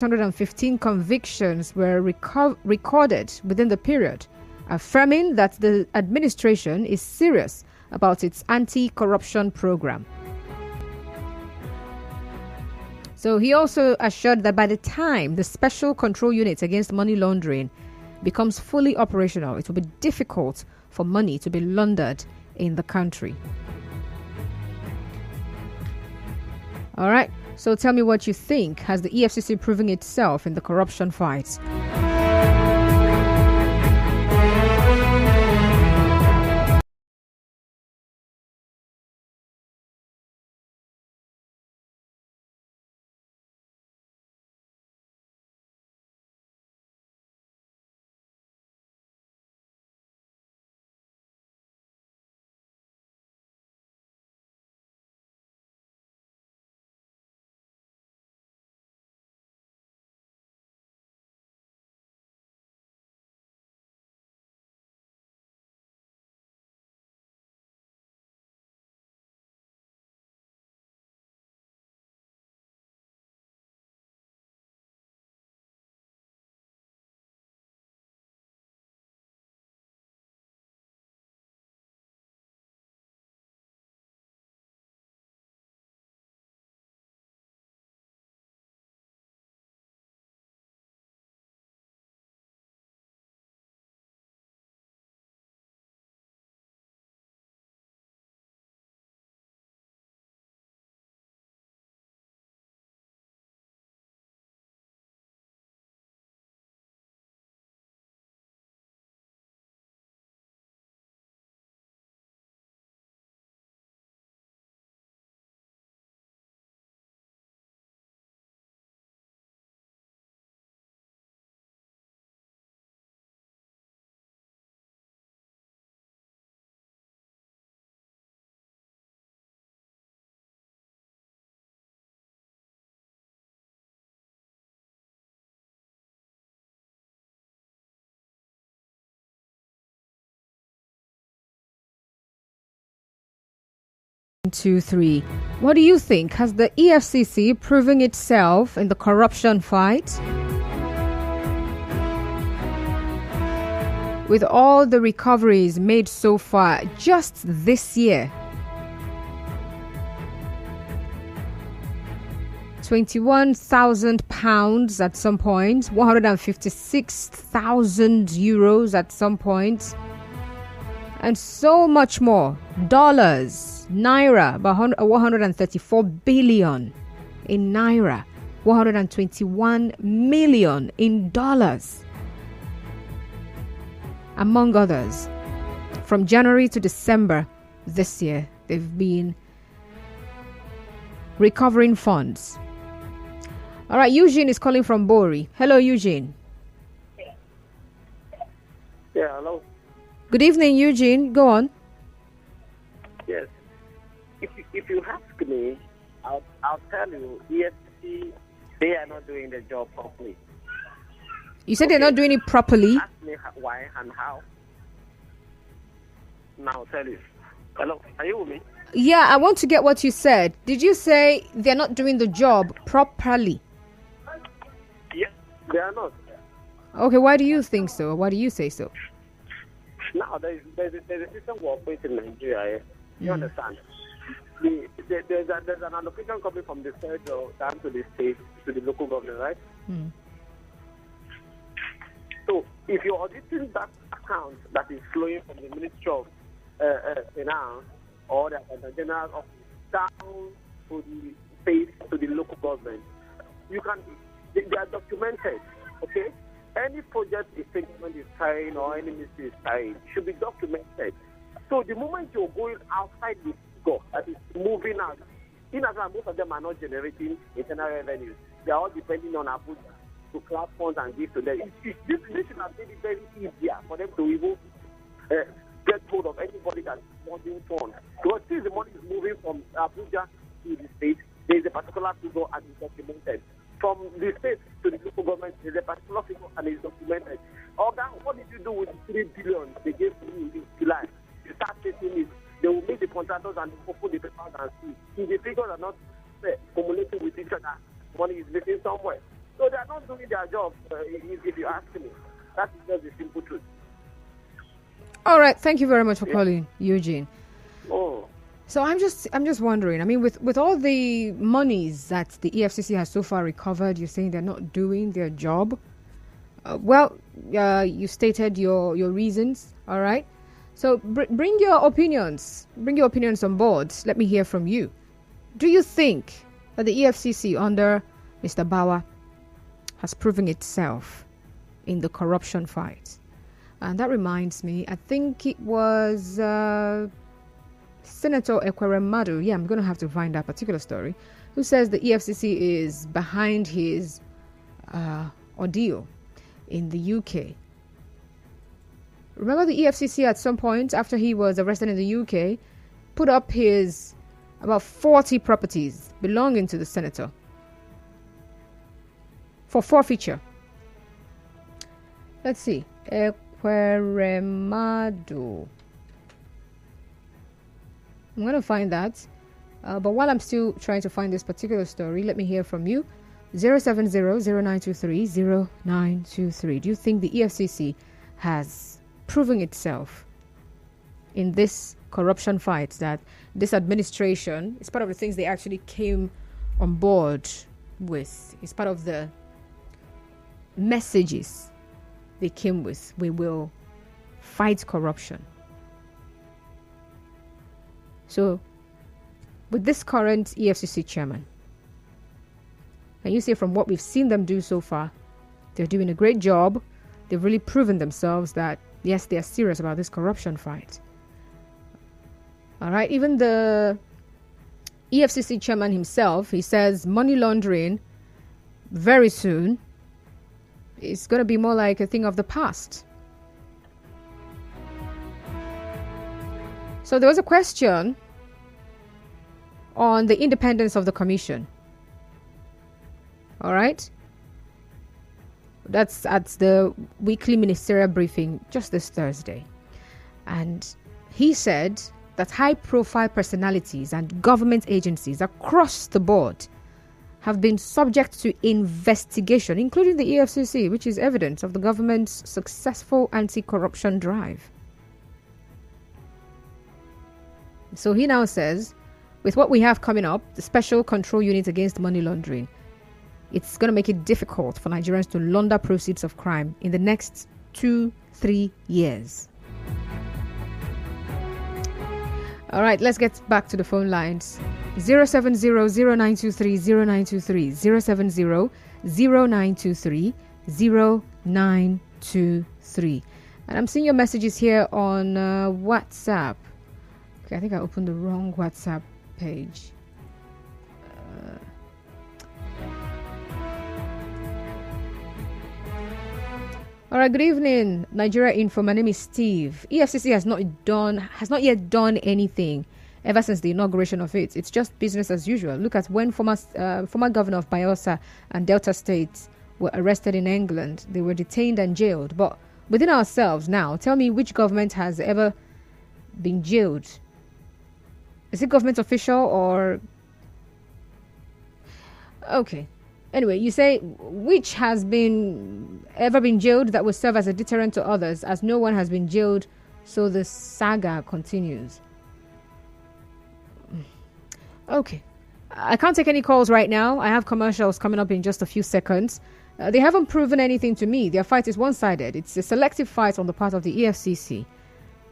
615 convictions were recorded within the period, affirming that the administration is serious about its anti-corruption program. So he also assured that by the time the Special Control Unit against money laundering becomes fully operational, it will be difficult for money to be laundered in the country. All right, so tell me what you think. Has the EFCC proven itself in the corruption fight? Two, three. What do you think? Has the EFCC proven itself in the corruption fight? With all the recoveries made so far just this year, 21,000 pounds at some point, 156,000 euros at some point, and so much more. Dollars, Naira, about 134 billion in Naira, 121 million in dollars, among others. From January to December this year, they've been recovering funds. All right, Eugene is calling from Bori. Hello, Eugene. Yeah, hello. Good evening, Eugene. Go on. Yes. If you ask me, I'll tell you, EFCC, they are not doing the job properly. You said they're not doing it properly? Ask me why and how. Now I'll tell you. Hello, are you with me? Yeah, I want to get what you said. Did you say they're not doing the job properly? Yes, they are not. Okay, why do you think so? Why do you say so? Now, there's a system we operate in Nigeria. You understand? There's an allocation coming from the federal down to the state, to the local government, right? So, if you're auditing that account that is flowing from the Ministry of Finance or the General Office down to the state, to the local government, they are documented, okay? Any project a state government is carrying or any ministry is carrying should be documented. So the moment you're going outside the figure that is moving out, in as most of them are not generating internal revenues. They are all depending on Abuja to class funds and give to them. This should have made it very easier for them to even get hold of anybody that's wanting funds. Because since the money is moving from Abuja to the state, there is a particular figure and it's documented. From the state to the local government, there's a particular figure and it's documented. What did you do with the 3 billion they gave you in July? You start taking it. They will meet the contractors and open the papers and see. If the figures are not formulating with each other, money is missing somewhere. So they are not doing their job, if you ask me. That's just the simple truth. All right. Thank you very much for calling, Eugene. Oh. So I'm just wondering. I mean, with all the monies that the EFCC has so far recovered, you're saying they're not doing their job. You stated your reasons. All right. So bring your opinions. Bring your opinions on board. Let me hear from you. Do you think that the EFCC under Mr. Bawa has proven itself in the corruption fight? And that reminds me, I think it was Senator Ekweremadu, I'm going to have to find that particular story, who says the EFCC is behind his ordeal in the UK. Remember the EFCC at some point, after he was arrested in the UK, put up his about 40 properties belonging to the senator for forfeiture. Let's see. Ekweremadu. I'm going to find that. But while I'm still trying to find this particular story, let me hear from you. 070-0923-0923. Do you think the EFCC has proven itself in this corruption fight, that this administration is part of the things they actually came on board with? It's part of the messages they came with. We will fight corruption. So, with this current EFCC chairman, can you say from what we've seen them do so far, they're doing a great job? They've really proven themselves that, yes, they are serious about this corruption fight. All right, even the EFCC chairman himself, he says money laundering very soon is going to be more like a thing of the past. So there was a question on the independence of the commission. All right. That's at the weekly ministerial briefing just this Thursday. And he said that high-profile personalities and government agencies across the board have been subject to investigation, including the EFCC, which is evidence of the government's successful anti-corruption drive. So he now says, with what we have coming up, the Special Control Unit Against Money Laundering, it's going to make it difficult for Nigerians to launder proceeds of crime in the next 2-3 years. All right, let's get back to the phone lines. 070-0923-0923, 070-0923-0923. And I'm seeing your messages here on WhatsApp. Okay, I think I opened the wrong WhatsApp page. All right, good evening, Nigeria Info. My name is Steve. EFCC has not yet done anything ever since the inauguration of it. It's just business as usual. Look at when former governor of Bayelsa and Delta states were arrested in England. They were detained and jailed. But within ourselves now, tell me which government has ever been jailed. Is it government official or... Okay. Anyway, you say which has ever been jailed that will serve as a deterrent to others, as no one has been jailed, so the saga continues. Okay. I can't take any calls right now. I have commercials coming up in just a few seconds. They haven't proven anything to me. Their fight is one-sided. It's a selective fight on the part of the EFCC.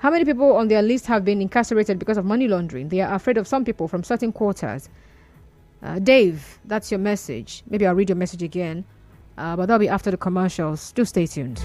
How many people on their list have been incarcerated because of money laundering? They are afraid of some people from certain quarters. Dave, that's your message. Maybe I'll read your message again, but that'll be after the commercials. Do stay tuned.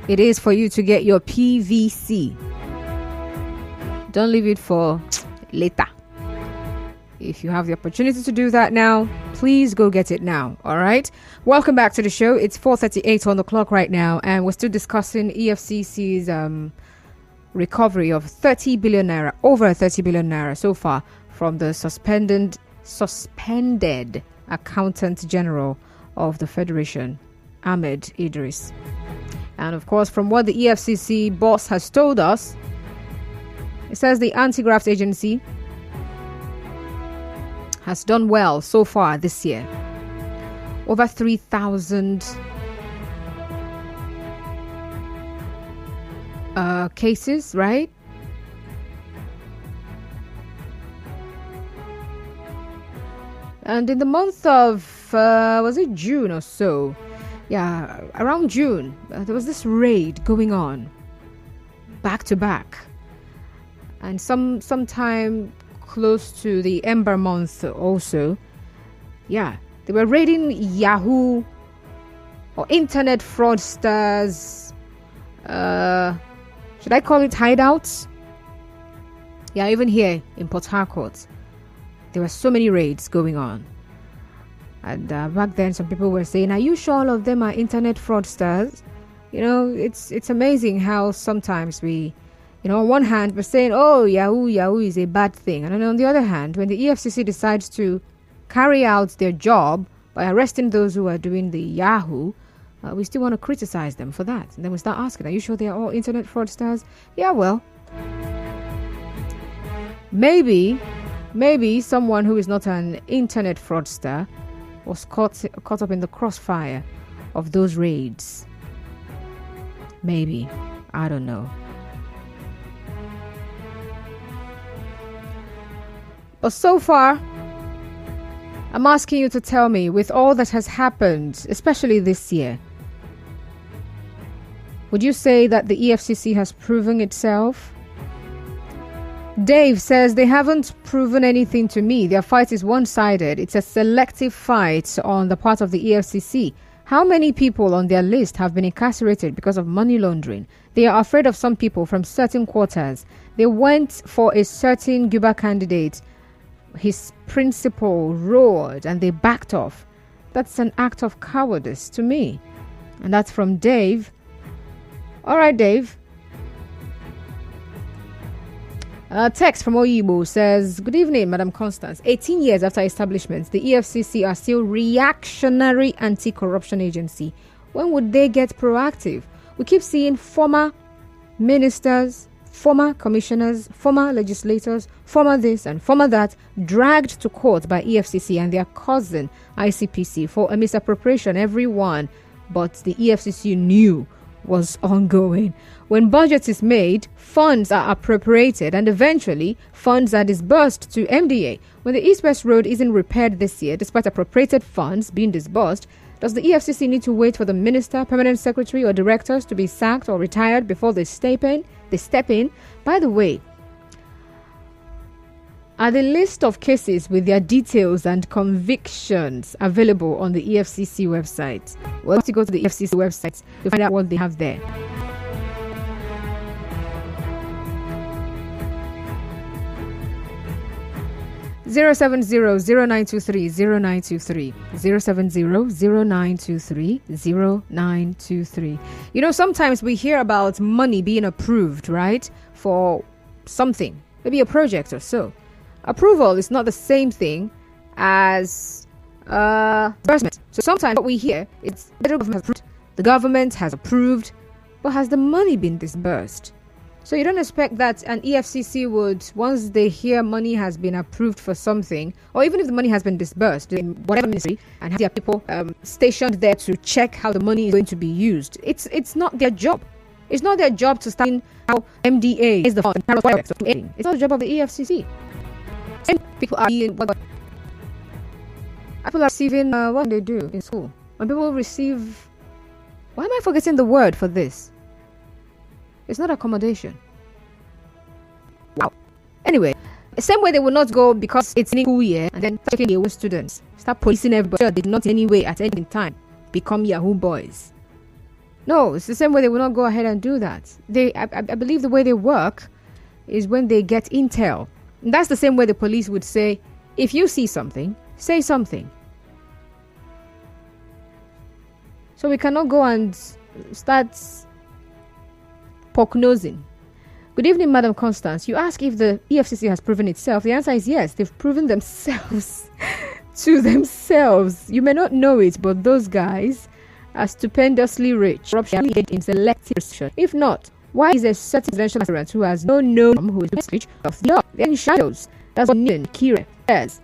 it is for you to get your PVC. Don't leave it for later. If you have the opportunity to do that now, please go get it now. All right. Welcome back to the show. It's 4:38 on the clock right now, and we're still discussing EFCC's recovery of 30 billion naira, over 30 billion naira so far from the suspended Accountant General of the Federation, Ahmed Idris. And of course, from what the EFCC boss has told us, it says the anti-graft agency has done well so far this year. Over 3,000 cases, right? And in the month of, was it June or so? Yeah, around June, there was this raid going on, back to back. And sometime close to the Ember month also, yeah, they were raiding Yahoo or internet fraudsters. Should I call it hideouts? Yeah, even here in Port Harcourt, there were so many raids going on. And back then, some people were saying, "Are you sure all of them are internet fraudsters?" You know, it's amazing how sometimes we, on one hand, we're saying, "Oh, Yahoo is a bad thing," and then on the other hand, when the EFCC decides to carry out their job by arresting those who are doing the Yahoo, we still want to criticize them for that. And then we start asking, "Are you sure they are all internet fraudsters?" Yeah, well, maybe someone who is not an internet fraudster was caught up in the crossfire of those raids. Maybe. I don't know. But so far, I'm asking you to tell me, with all that has happened, especially this year, would you say that the EFCC has proven itself? Dave says they haven't proven anything to me. Their fight is one-sided. It's a selective fight on the part of the EFCC. How many people on their list have been incarcerated because of money laundering? They are afraid of some people from certain quarters. They went for a certain Guba candidate. His principal roared and they backed off. That's an act of cowardice to me. And that's from Dave. All right, Dave. Text from Oyibo says, "Good evening, Madam Constance. 18 years after establishment, the EFCC are still reactionary anti-corruption agency. When would they get proactive? We keep seeing former ministers, former commissioners, former legislators, former this and former that, dragged to court by EFCC and their cousin ICPC for a misappropriation everyone but the EFCC knew was ongoing. When budget is made, funds are appropriated and eventually funds are disbursed to MDA. When the East-West Road isn't repaired this year, despite appropriated funds being disbursed, does the EFCC need to wait for the minister, permanent secretary or directors to be sacked or retired before they step in? By the way, are the list of cases with their details and convictions available on the EFCC website? Well, to go to the EFCC website to find out what they have there. Zero 070-0923-0923 070-0923-0923. Sometimes we hear about money being approved, right, for something, maybe a project or so. Approval is not the same thing as disbursement. So sometimes what we hear is the government has approved, but has the money been disbursed? So you don't expect that an EFCC would, once they hear money has been approved for something, or even if the money has been disbursed in whatever ministry, and have their people stationed there to check how the money is going to be used. It's not their job. It's not their job to start how MDA is the fund. It's not the job of the EFCC. People are receiving what they do in school. When people receive, why am I forgetting the word for this? It's not accommodation. Wow. Anyway, the same way they will not go because it's a school year and then taking their own students. Start policing everybody. They did not in any way at any time become Yahoo boys. No, it's the same way they will not go ahead and do that. I believe the way they work is when they get intel. And that's the same way the police would say, if you see something, say something. So we cannot go and start poke-nosing. Good evening, Madam Constance. You ask if the EFCC has proven itself. The answer is yes. They've proven themselves to themselves. You may not know it, but those guys are stupendously rich. Corruption in selective precision. If not, why is a certain presidential aspirant who has no who is the of the law? They're in shadows. That's what Nilan Kire says.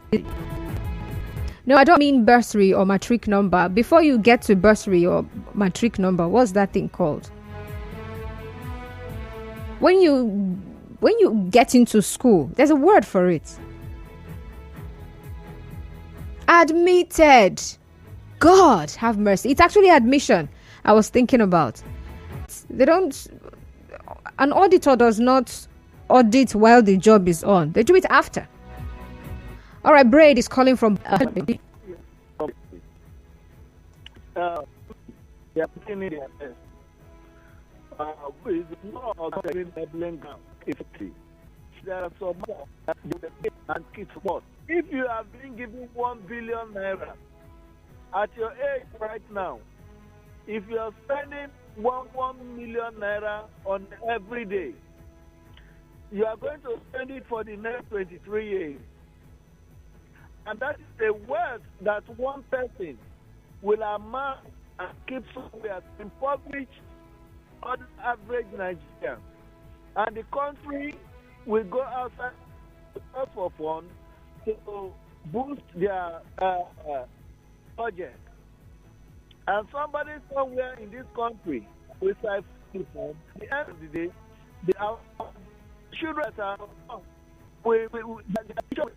No, I don't mean bursary or matric number. Before you get to bursary or matric number, what's that thing called? When you get into school, there's a word for it. Admitted. God have mercy. It's actually admission I was thinking about. An auditor does not audit while the job is on. They do it after. All right, Braid is calling from... There are some and kids support. If you have been given 1 billion naira at your age right now, if you are spending 1 million naira on every day, you are going to spend it for the next 23 years. And that is a wealth that one person will amass and keep somewhere to impoverish on average Nigerian. And the country will go outside for funds to boost their budget. And somebody somewhere in this country will say, at the end of the day, the children we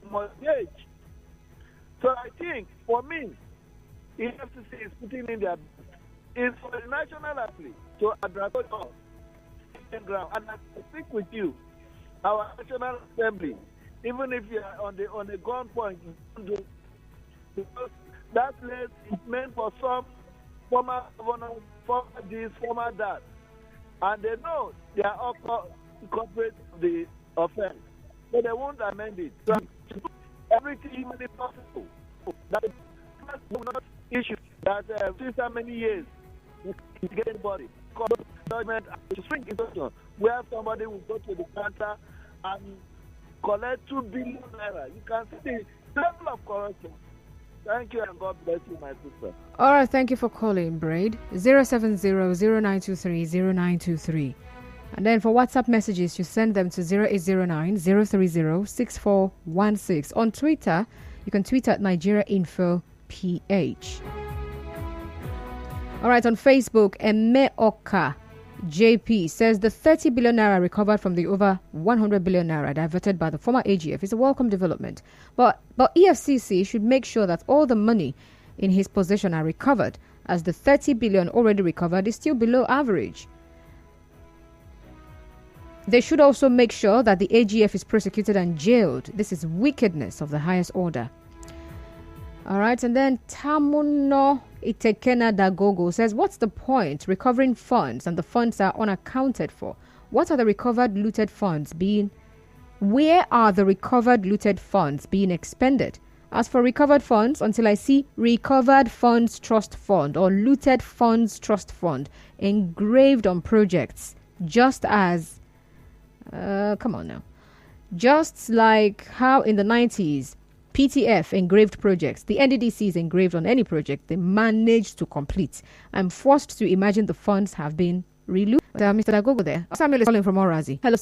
must age. So I think, for me, EFCC is putting in their best. It's for the national athlete to address us ground. And I speak with you, our National Assembly, even if you are on the gun point, because that place is meant for some former governors, former this, former that. And they know they are all corporate of the offense. So they won't amend it. So everything humanly possible. That is not issue that since how many years to get anybody. Judgment to swing institution where somebody will go to the counter and collect 2 billion naira. You can see the level of corruption. Thank you and God bless you, my sister. All right, thank you for calling, Braid. 070-0923-0923. And then for WhatsApp messages, you send them to 0809-030-6416. On Twitter, you can tweet at Nigeria Info PH. All right, on Facebook, Emeoka JP says the 30 billion naira recovered from the over 100 billion naira diverted by the former AGF is a welcome development. But EFCC should make sure that all the money in his possession are recovered, as the 30 billion already recovered is still below average. They should also make sure that the AGF is prosecuted and jailed. This is wickedness of the highest order. All right, and then Tamuno Itekena Dagogo says, what's the point recovering funds and the funds are unaccounted for? What are the recovered looted funds being? Where are the recovered looted funds being expended? As for recovered funds, until I see recovered funds trust fund or looted funds trust fund engraved on projects, just as, come on now, just like how in the 90s, PTF engraved projects, the NDDC is engraved on any project they managed to complete. I'm forced to imagine the funds have been relooted. Mr. Dagogo there. Samuel is calling from Orazi. Hello.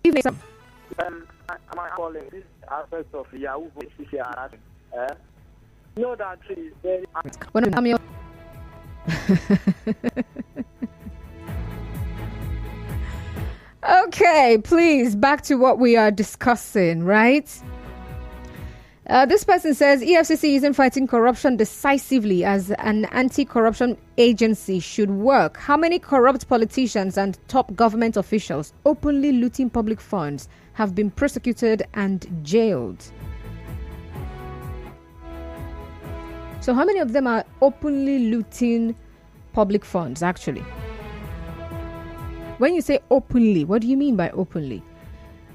Evening. Am I calling this aspect of Yahoo harassment? No, that is very... Okay, please, back to what we are discussing, right? This person says EFCC isn't fighting corruption decisively as an anti-corruption agency should work. How many corrupt politicians and top government officials openly looting public funds have been prosecuted and jailed? So how many of them are openly looting public funds, actually. When you say openly, what do you mean by openly?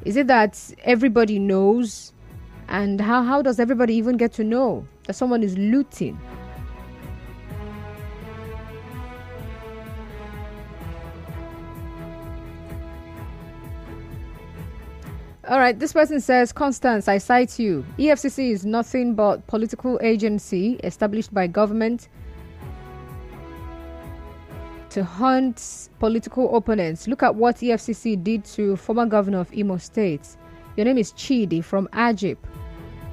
Is it that everybody knows? And how does everybody even get to know that someone is looting? All right, this person says, Constance, I cite you. EFCC is nothing but political agency established by government to hunt political opponents. Look at what EFCC did to former governor of Imo State. Your name is Chidi from AGF.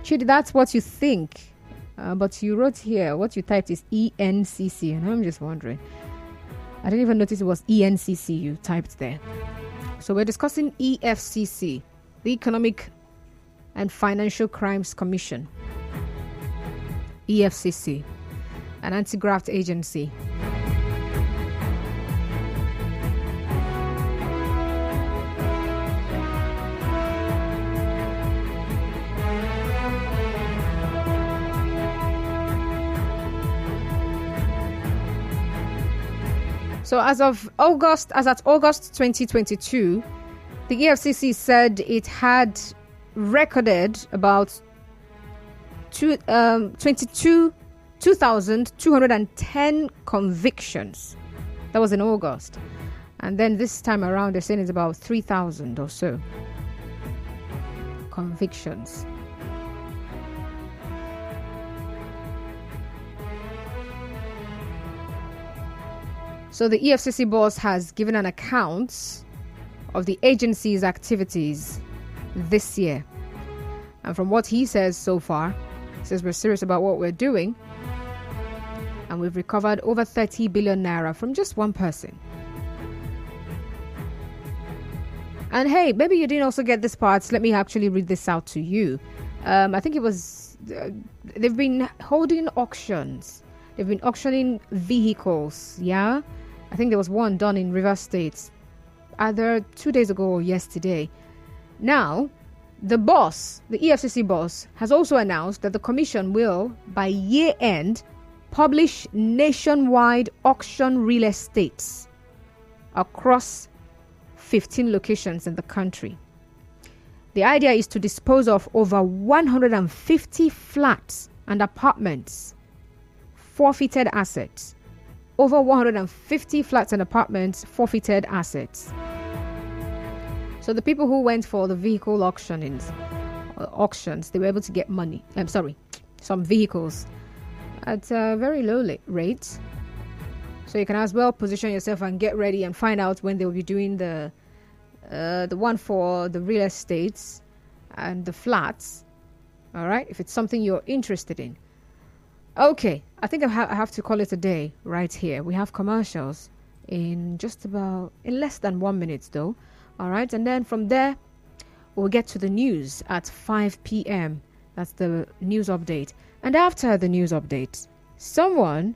Chidi, that's what you think. But you wrote here, what you typed is ENCC. And I'm just wondering. I didn't even notice it was ENCC you typed there. So we're discussing EFCC, the Economic and Financial Crimes Commission. EFCC, an anti-graft agency. So as at August 2022, the EFCC said it had recorded about 2,210 convictions. That was in August. And then this time around, they're saying it's about 3,000 or so convictions. So the EFCC boss has given an account of the agency's activities this year. And from what he says so far, he says we're serious about what we're doing. And we've recovered over 30 billion naira from just one person. And hey, maybe you didn't also get this part. Let me actually read this out to you. I think it was, they've been holding auctions. They've been auctioning vehicles, yeah? I think there was one done in Rivers State either 2 days ago or yesterday. Now, the EFCC boss, has also announced that the commission will, by year end, publish nationwide auction real estates across 15 locations in the country. The idea is to dispose of over 150 flats and apartments, forfeited assets. Over 150 flats and apartments, forfeited assets. So the people who went for the vehicle auctions, they were able to get money. Some vehicles at a very low rate. So you can as well position yourself and get ready and find out when they will be doing the one for the real estates and the flats. All right, if it's something you're interested in. Okay, I think I have to call it a day right here. We have commercials in less than 1 minute though. All right, and then from there, we'll get to the news at 5 p.m. That's the news update. And after the news update, someone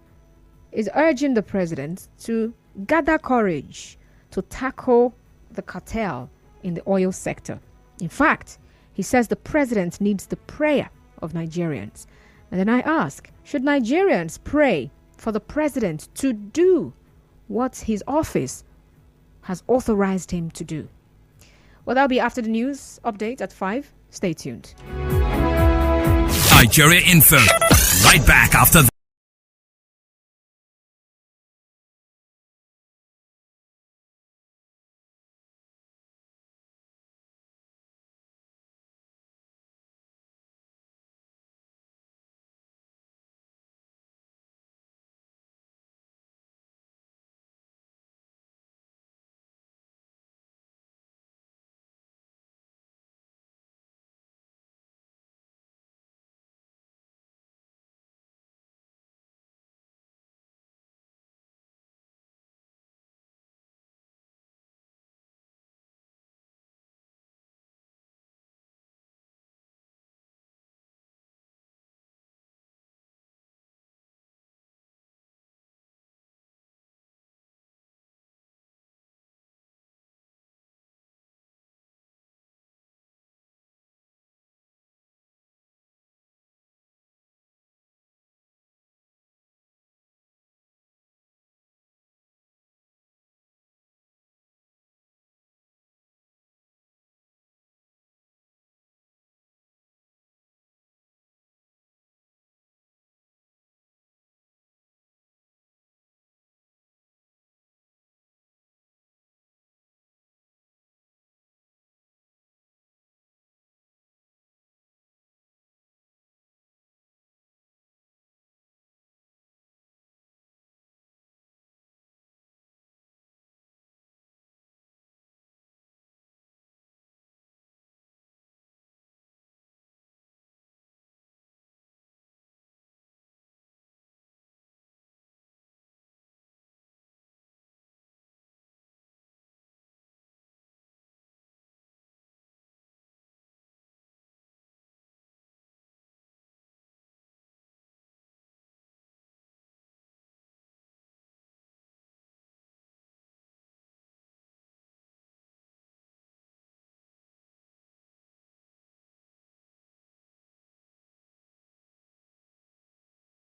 is urging the president to gather courage to tackle the cartel in the oil sector. In fact, he says the president needs the prayer of Nigerians. And then I ask, should Nigerians pray for the president to do what his office has authorized him to do? Well, that'll be after the news update at 5. Stay tuned. Nigeria Info. Right back after this.